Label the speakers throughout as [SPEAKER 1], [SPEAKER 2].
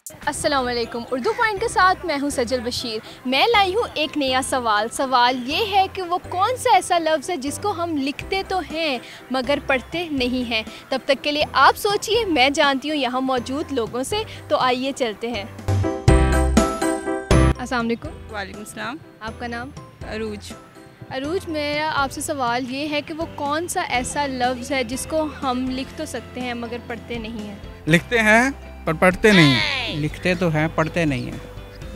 [SPEAKER 1] अस्सलाम वालेकुम। उर्दू पॉइंट के साथ मैं हूं सजल बशीर। मैं लाई हूं एक नया सवाल ये है कि वो कौन सा ऐसा लफ्ज़ है जिसको हम लिखते तो हैं मगर पढ़ते नहीं हैं। तब तक के लिए आप सोचिए, मैं जानती हूं यहाँ मौजूद लोगों से, तो आइए चलते हैं। अस्सलाम वालेकुम।
[SPEAKER 2] वालेकुम सलाम।
[SPEAKER 1] आपका नाम?
[SPEAKER 2] अरूज।
[SPEAKER 1] अरूज, मेरा आपसे सवाल ये है कि वो कौन सा ऐसा लफ्ज़ है जिसको हम लिख तो सकते हैं मगर पढ़ते नहीं हैं।
[SPEAKER 3] लिखते हैं पर पढ़ते नहीं हैं।
[SPEAKER 4] लिखते तो हैं पढ़ते नहीं हैं।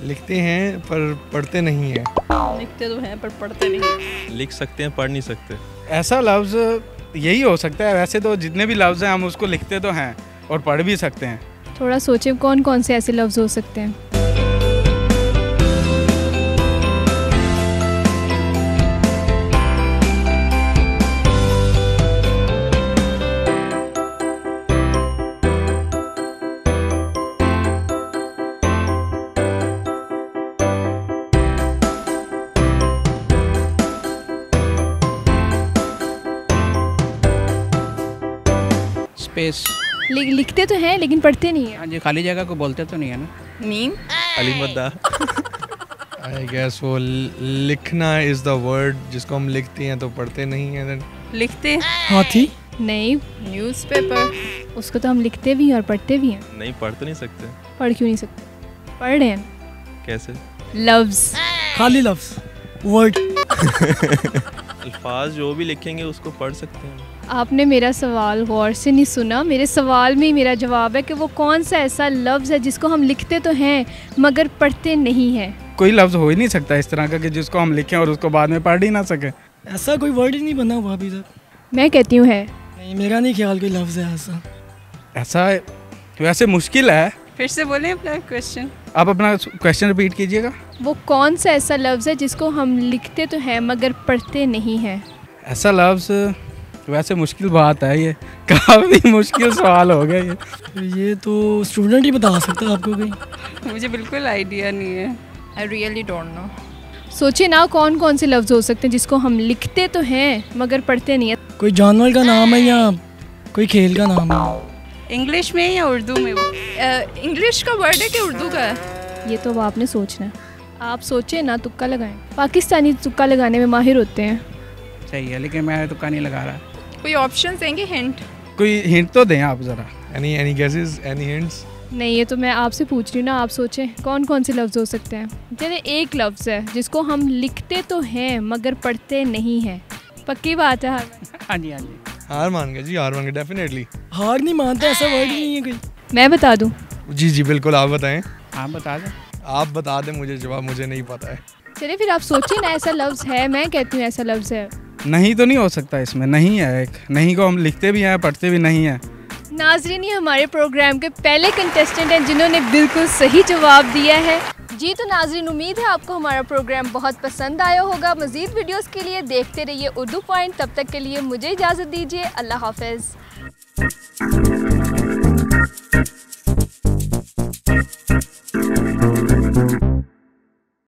[SPEAKER 5] लिखते हैं पर पढ़ते नहीं हैं।
[SPEAKER 2] लिखते तो हैं पर पढ़ते नहीं।
[SPEAKER 6] लिख सकते हैं, पढ़ नहीं सकते।
[SPEAKER 3] ऐसा लफ्ज़ यही हो सकता है। वैसे तो जितने भी लफ्ज़ हैं हम उसको लिखते तो हैं और पढ़ भी सकते हैं।
[SPEAKER 1] थोड़ा सोचें कौन कौन से ऐसे लफ्ज़ हो सकते हैं।
[SPEAKER 4] स्पेस।
[SPEAKER 1] लिखते तो हैं लेकिन पढ़ते नहीं हैं।
[SPEAKER 4] हाँ जी, खाली जगह को बोलते तो नहीं है ना।
[SPEAKER 2] नीम।
[SPEAKER 6] अली मद्दा।
[SPEAKER 5] आई गेस वो लिखना इज़ द वर्ड जिसको हम लिखते हैं तो पढ़ते नहीं हैं।
[SPEAKER 2] लिखते।
[SPEAKER 3] हाथी।
[SPEAKER 1] नहीं,
[SPEAKER 2] न्यूज़पेपर।
[SPEAKER 1] उसको तो हम लिखते भी हैं और पढ़ते भी हैं।
[SPEAKER 6] नहीं, पढ़ तो नहीं सकते।
[SPEAKER 1] पढ़ क्यों नहीं सकते? पढ़ रहे हैं।
[SPEAKER 6] कैसे?
[SPEAKER 1] लफ्ज़।
[SPEAKER 3] खाली लफ्ज़, वर्ड।
[SPEAKER 6] अल्फाज जो भी लिखेंगे उसको पढ़ सकते हैं।
[SPEAKER 1] आपने मेरा सवाल गौर से नहीं सुना। मेरे सवाल में ही मेरा जवाब है कि वो कौन सा ऐसा लफ्ज़ है जिसको हम लिखते तो हैं मगर पढ़ते नहीं हैं।
[SPEAKER 3] कोई लफ्ज़ हो ही नहीं सकता इस तरह का कि जिसको हम लिखें और उसको बाद में पढ़ ही ना सके।
[SPEAKER 7] ऐसा कोई वर्ड ही नहीं बना हुआ अभी तक।
[SPEAKER 1] मैं कहती हूँ है।
[SPEAKER 7] नहीं, मेरा नहीं ख्याल कोई लफ्ज़ है ऐसा।
[SPEAKER 3] ऐसा वैसे मुश्किल है।
[SPEAKER 2] फिर से बोलें अपना क्वेश्चन।
[SPEAKER 3] आप अपना क्वेश्चन रिपीट कीजिएगा।
[SPEAKER 1] वो कौन सा ऐसा लफ्ज़ है जिसको हम लिखते तो हैं मगर पढ़ते नहीं हैं।
[SPEAKER 3] ऐसा लफ्ज़ वैसे मुश्किल बात है, ये काफ़ी मुश्किल सवाल हो गया
[SPEAKER 7] ये तो स्टूडेंट ही बता सकता है आपको कोई।
[SPEAKER 2] मुझे बिल्कुल आइडिया नहीं है। I really don't know.
[SPEAKER 1] सोचिए ना, कौन कौन से लफ्ज़ हो सकते हैं जिसको हम लिखते तो हैं मगर पढ़ते नहीं हैं।
[SPEAKER 7] कोई जानवर का नाम है या कोई खेल का नाम है?
[SPEAKER 2] इंग्लिश में या उर्दू में? वो इंग्लिश का वर्ड है कि उर्दू का है?
[SPEAKER 1] ये तो अब आपने सोचना है। आप सोचें ना, तुक्का लगाएं। पाकिस्तानी तुक्का लगाने में माहिर होते हैं।
[SPEAKER 4] सही है, लेकिन मैं तुक्का नहीं लगा रहा।
[SPEAKER 2] कोई ऑप्शन देंगे? हिंट?
[SPEAKER 3] कोई हिंट तो दें आप ज़रा।
[SPEAKER 5] Any guesses, any hints?
[SPEAKER 1] नहीं, ये तो मैं आपसे पूछ रही हूँ ना, आप सोचें कौन कौन से लफ्ज़ हो सकते हैं। चलिए, एक लफ्ज़ है जिसको हम लिखते तो हैं मगर पढ़ते नहीं हैं। पक्की बात है?
[SPEAKER 4] हाँ जी, हाँ जी।
[SPEAKER 5] हार मान गए जी, हार मान गए डेफिनेटली।
[SPEAKER 7] हार नहीं मानता, ऐसा वर्ड ही नहीं है कोई।
[SPEAKER 1] मैं बता दूँ?
[SPEAKER 5] जी बिल्कुल, आप बताएं।
[SPEAKER 4] आप बता दें।
[SPEAKER 5] आप बता दें मुझे जवाब, मुझे नहीं पता है।
[SPEAKER 1] चलिए फिर आप सोचिए ना, ऐसा लफ्ज़ है। मैं कहती हूँ ऐसा लफ्ज़ है।
[SPEAKER 3] नहीं तो नहीं हो सकता इसमें। नहीं है एक। नहीं को हम लिखते भी हैं पढ़ते भी नहीं हैं।
[SPEAKER 1] नाज़रीन, ये हमारे प्रोग्राम के पहले कंटेस्टेंट हैं जिन्होंने बिल्कुल सही जवाब दिया है। जी तो नाज़रीन, उम्मीद है आपको हमारा प्रोग्राम बहुत पसंद आया होगा। मज़ीद वीडियोस के लिए देखते रहिए उर्दू पॉइंट। तब तक के लिए मुझे इजाज़त दीजिए। अल्लाह हाफ़िज़।